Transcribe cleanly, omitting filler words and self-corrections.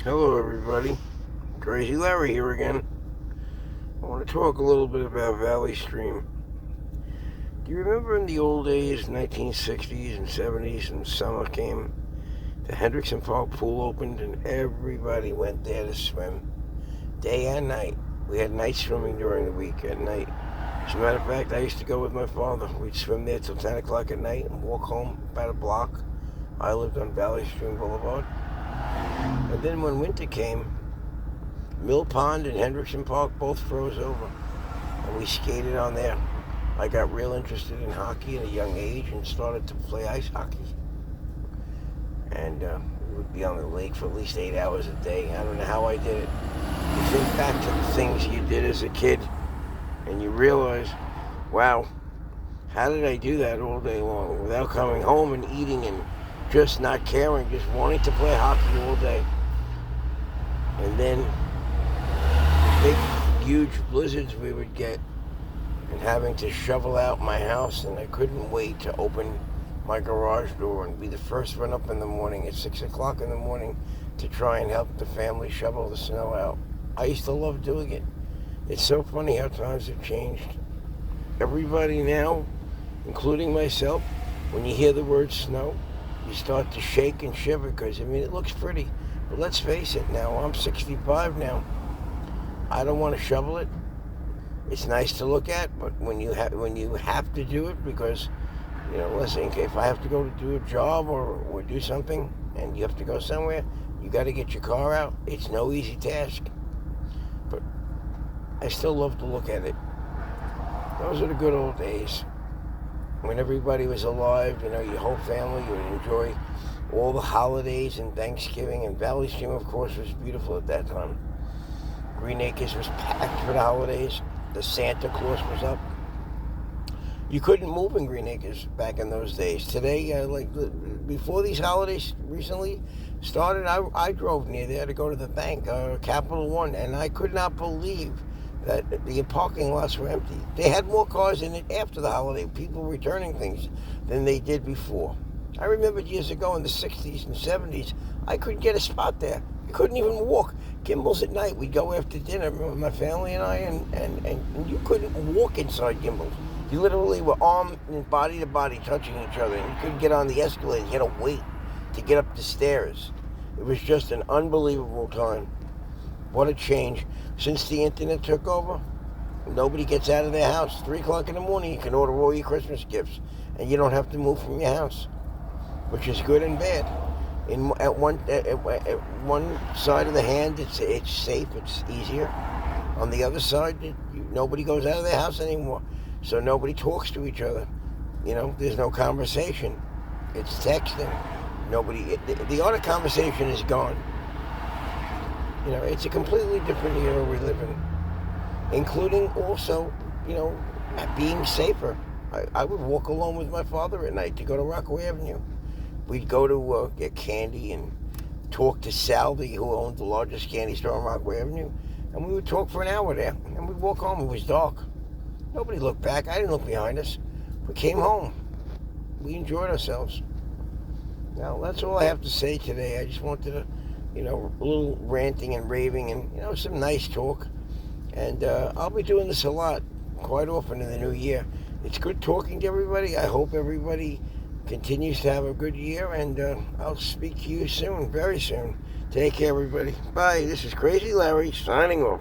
Hello, everybody. Crazy Larry here again. I want to talk a little bit about Valley Stream. Do you remember in the old days, 1960s and 70s, when summer came, the Hendrickson Park pool opened and everybody went there to swim, day and night. We had night swimming during the week at night. As a matter of fact, I used to go with my father. We'd swim there till 10 o'clock at night and walk home about a block. I lived on Valley Stream Boulevard. And then when winter came, Mill Pond and Hendrickson Park both froze over, and we skated on there. I got real interested in hockey at a young age and started to play ice hockey. And we would be on the lake for at least 8 hours a day. I don't know how I did it. You think back to the things you did as a kid, and you realize, wow, how did I do that all day long without coming home and eating and just not caring, just wanting to play hockey all day? And then big, huge blizzards we would get, and having to shovel out my house, and I couldn't wait to open my garage door and be the first one up in the morning at 6 o'clock in the morning to try and help the family shovel the snow out. I used to love doing it. It's so funny how times have changed. Everybody now, including myself, when you hear the word snow, you start to shake and shiver because, it looks pretty. But let's face it now, I'm 65 now. I don't want to shovel it. It's nice to look at, but when you have to do it because, listen, if I have to go to do a job or do something and you have to go somewhere, you got to get your car out. It's no easy task. But I still love to look at it. Those are the good old days. When everybody was alive, your whole family, you would enjoy all the holidays and Thanksgiving, and Valley Stream, of course, was beautiful at that time. Green Acres was packed for the holidays. The Santa Claus was up. You couldn't move in Green Acres back in those days. Today, before these holidays recently started, I drove near there to go to the bank, Capital One, and I could not believe that the parking lots were empty. They had more cars in it after the holiday, people returning things, than they did before. I remember years ago in the 60s and 70s, I couldn't get a spot there. I couldn't even walk. Gimbals at night, we'd go after dinner, my family and I, and you couldn't walk inside Gimbals. You literally were arm and body to body touching each other, and you couldn't get on the escalator. You had to wait to get up the stairs. It was just an unbelievable time. What a change. Since the internet took over, nobody gets out of their house. 3 o'clock in the morning, you can order all your Christmas gifts, and you don't have to move from your house, which is good and bad. At one side of the hand, it's safe, it's easier. On the other side, nobody goes out of their house anymore, so nobody talks to each other. There's no conversation. It's texting. The art of conversation is gone. It's a completely different era we live in, including also, being safer. I would walk alone with my father at night to go to Rockaway Avenue. We'd go to get candy and talk to Salvi, who owned the largest candy store on Rockaway Avenue, and we would talk for an hour there, and we'd walk home. It was dark. Nobody looked back. I didn't look behind us. We came home. We enjoyed ourselves. Now, that's all I have to say today. I just wanted to, a little ranting and raving and, some nice talk. And I'll be doing this a lot, quite often in the new year. It's good talking to everybody. I hope everybody continues to have a good year, and I'll speak to you soon, very soon. Take care, everybody. Bye. This is Crazy Larry signing off.